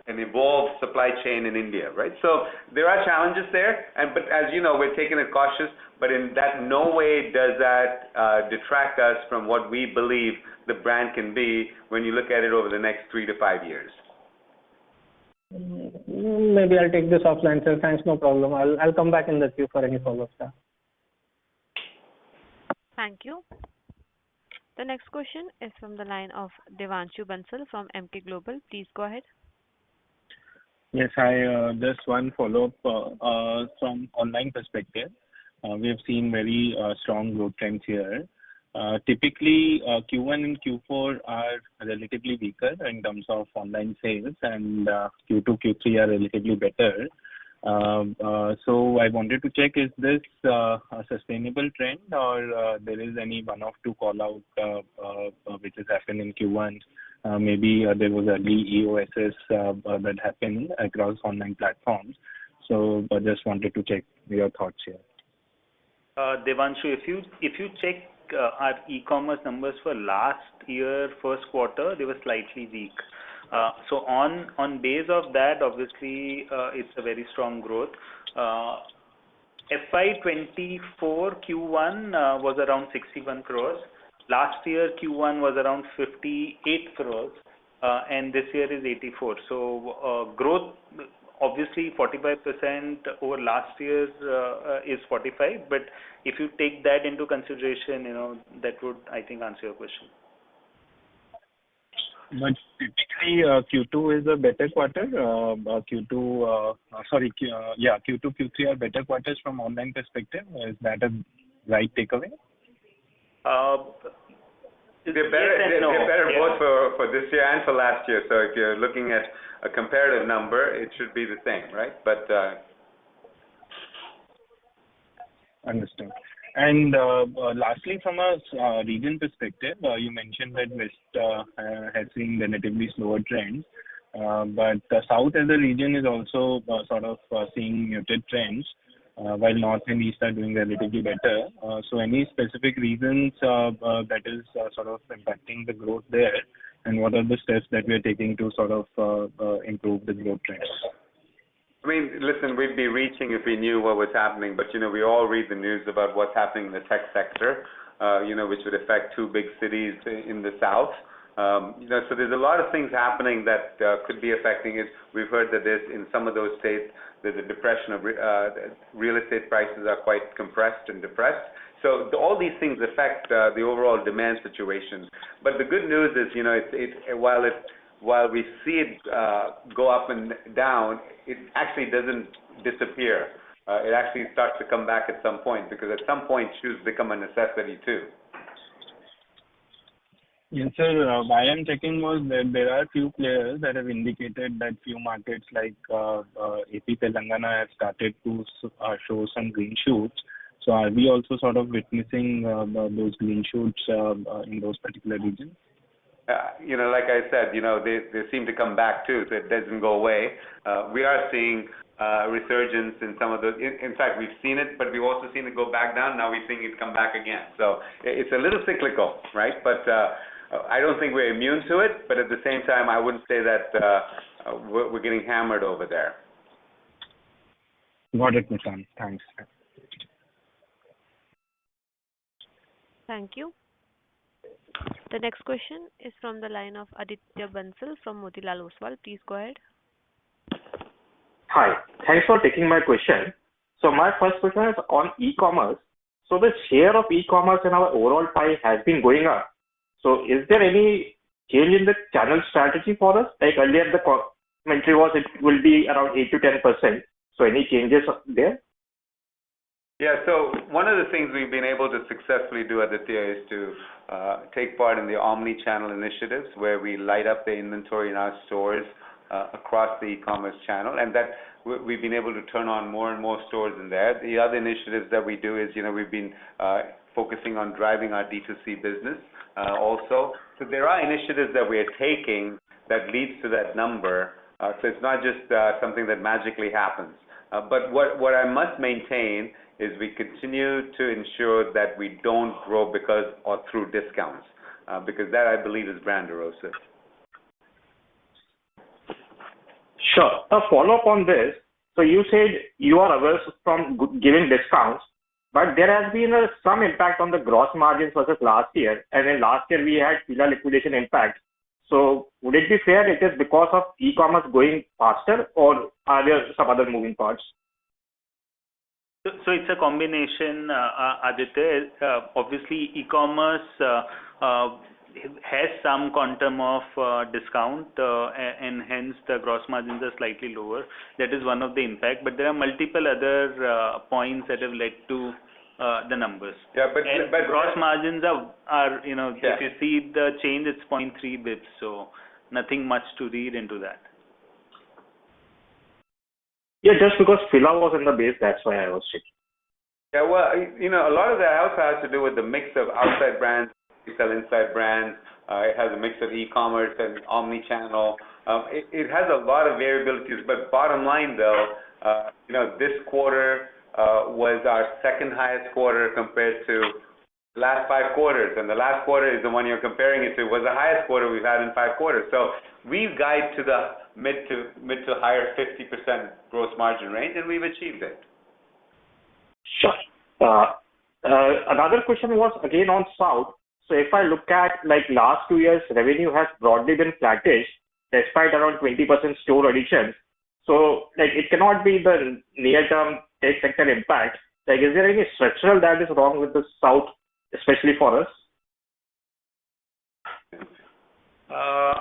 an evolved supply chain in India, right? So there are challenges there, but as you know, we're taking it cautious, but in that no way does that detract us from what we believe the brand can be when you look at it over the next 3 to 5 years. Maybe I'll take this offline, sir. Thanks, no problem. I'll come back in the queue for any follow-up stuff. Thank you. The next question is from the line of Devanshu Bansal from Emkay Global. Please go ahead. Yes, hi. Just one follow-up from online perspective. We have seen very strong growth trends here. Typically, Q1 and Q4 are relatively weaker in terms of online sales, and Q2, Q3 are relatively better. So I wanted to check, is this a sustainable trend, or there is any one-off to call out which has happened in Q1? Maybe there was early EOSS that happened across online platforms. So I just wanted to check your thoughts here. Devanshu, if you check our e-commerce numbers for last year first quarter, they were slightly weak. So on base of that, obviously it's a very strong growth. FY24 Q1 was around 61 crores. Last year Q1 was around 58 crores, and this year is 84. So growth, obviously 45% over last year is 45. But if you take that into consideration, that would, I think, answer your question. But typically, Q2 is a better quarter. Q2, Q3 are better quarters from online perspective. Is that a right takeaway? They're better both for this year and for last year. So if you're looking at a comparative number, it should be the same, right? But understood. And lastly, from a region perspective, you mentioned that West has seen relatively slower trends, but South as a region is also sort of seeing muted trends, while North and East are doing relatively better. So any specific reasons that is sort of impacting the growth there, and what are the steps that we are taking to sort of improve the growth trends? I mean, listen, we'd be reaching if we knew what was happening, but we all read the news about what's happening in the tech sector, which would affect two big cities in the south. So there's a lot of things happening that could be affecting it. We've heard that in some of those states, there's a depression of real estate prices are quite compressed and depressed. So all these things affect the overall demand situation. But the good news is, while we see it go up and down, it actually doesn't disappear. It actually starts to come back at some point, because at some point shoes become a necessity too. Yes, sir. Why I'm checking was that there are few players that have indicated that few markets like AP Telangana have started to show some green shoots. So are we also sort of witnessing those green shoots in those particular regions? Like I said, they seem to come back too, so it doesn't go away. We are seeing resurgence in some of those. In fact, we've seen it, but we've also seen it go back down. Now we're seeing it come back again. So it's a little cyclical, right? But I don't think we're immune to it, but at the same time, I wouldn't say that we're getting hammered over there. Got it, Nishan. Thanks. Thank you. The next question is from the line of Aditya Bansal from Motilal Oswal. Please go ahead. Hi. Thanks for taking my question. So my first question is on e-commerce. So the share of e-commerce in our overall pie has been going up. So is there any change in the channel strategy for us? Like earlier the commentary was it will be around 8 to 10%. So any changes there? Yeah, so one of the things we've been able to successfully do, Aditya, is to take part in the omni-channel initiatives where we light up the inventory in our stores across the e-commerce channel, and that we've been able to turn on more and more stores in there. The other initiatives that we do is, we've been focusing on driving our D2C business also. So there are initiatives that we are taking that leads to that number. So it's not just something that magically happens. But what I must maintain is we continue to ensure that we don't grow because or through discounts, because that I believe is brand erosive. Sure. A follow-up on this. So you said you are averse from giving discounts, but there has been some impact on the gross margins versus last year, and in last year we had Fila liquidation impact. So would it be fair it is because of e-commerce going faster, or are there some other moving parts? So it's a combination, Aditya. Obviously, e-commerce has some quantum of discount, and hence the gross margins are slightly lower. That is one of the impact. But there are multiple other points that have led to the numbers. Yeah, but gross margins are Yeah. if you see the change, it's 0.3 bits. So nothing much to read into that. Yeah, just because Fila was in the base, that's why I was checking. Yeah, well, a lot of that also has to do with the mix of outside brands, we sell inside brands. It has a mix of e-commerce and omni-channel. It has a lot of variabilities, but bottom line though, this quarter was our second highest quarter compared to last 5 quarters, and the last quarter is the one you're comparing it to, was the highest quarter we've had in 5 quarters. So we guide to the mid to higher 50% gross margin range, and we've achieved it. Sure. Another question was again on South. So if I look at like last 2 years, revenue has broadly been flattish despite around 20% store additions. So like it cannot be the near-term tech sector impact. Like, is there any structural that is wrong with the South, especially for us?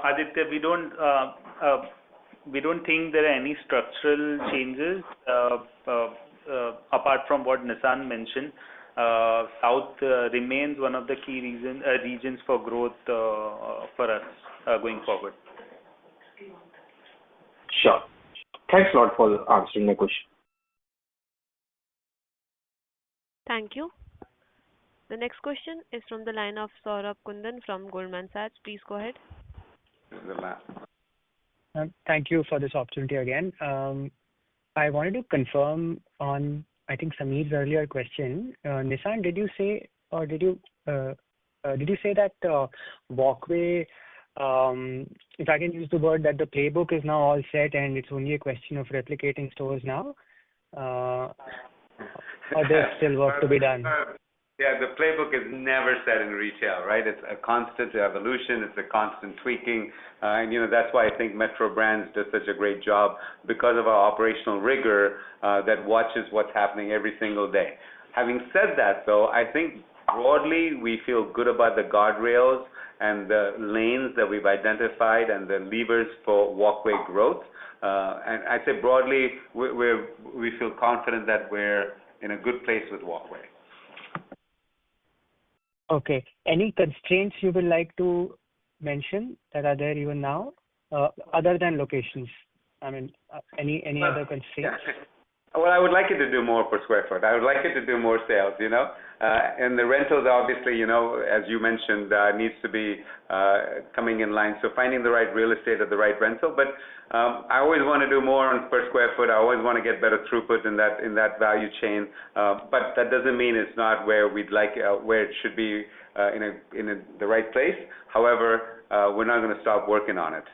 Aditya, we don't think there are any structural changes apart from what Nissan mentioned. South remains one of the key regions for growth for us going forward. Sure. Thanks a lot for answering my question. Thank you. The next question is from the line of Saurabh Kundan from Goldman Sachs. Please go ahead. Thank you for this opportunity again. I wanted to confirm on, I think, Sameer's earlier question. Nissan, did you say that Walkway, if I can use the word, that the playbook is now all set and it's only a question of replicating stores now? Or there's still work to be done? Yeah, the playbook is never set in retail, right? It's a constant evolution. It's a constant tweaking. And that's why I think Metro Brands does such a great job, because of our operational rigor that watches what's happening every single day. Having said that, though, I think broadly we feel good about the guardrails and the lanes that we've identified and the levers for Walkway growth. And I'd say broadly we feel confident that we're in a good place with Walkway. Okay. Any constraints you would like to mention that are there even now, other than locations? I mean, any other constraints? Yeah. Well, I would like it to do more per square foot. I would like it to do more sales, and the rentals, obviously, as you mentioned, needs to be coming in line. So finding the right real estate at the right rental. But I always want to do more on per square foot. I always want to get better throughput in that value chain. But that doesn't mean it's not where we'd like, where it should be in the right place. However, we're not going to stop working on it.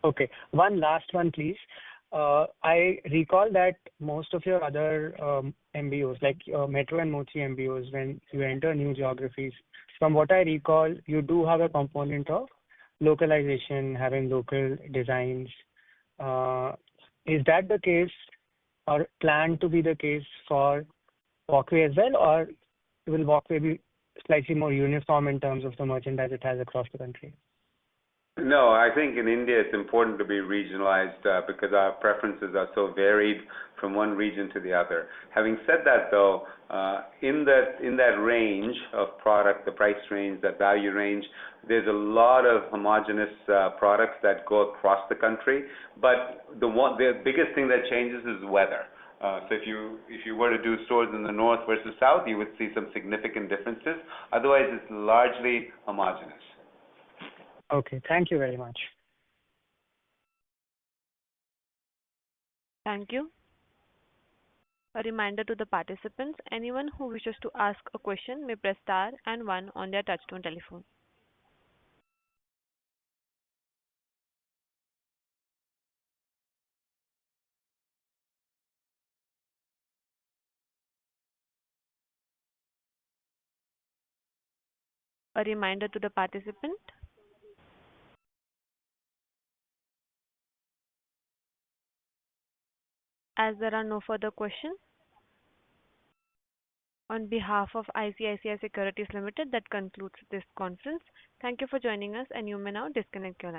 Okay. One last one, please. I recall that most of your other MBOs, like Metro and Mochi MBOs, when you enter new geographies, from what I recall, you do have a component of localization, having local designs. Is that the case or planned to be the case for Walkway as well, or will Walkway be slightly more uniform in terms of the merchandise it has across the country? No, I think in India it's important to be regionalized because our preferences are so varied from one region to the other. Having said that, though, in that range of product, the price range, that value range, there's a lot of homogeneous products that go across the country. But the biggest thing that changes is weather. So if you were to do stores in the north versus south, you would see some significant differences. Otherwise, it's largely homogeneous. Okay, thank you very much. Thank you. A reminder to the participants, anyone who wishes to ask a question may press star and 1 on their touchtone telephone. A reminder to the participant, as there are no further questions, On behalf of ICICI Securities Limited, that concludes this conference. Thank you for joining us, and you may now disconnect your line.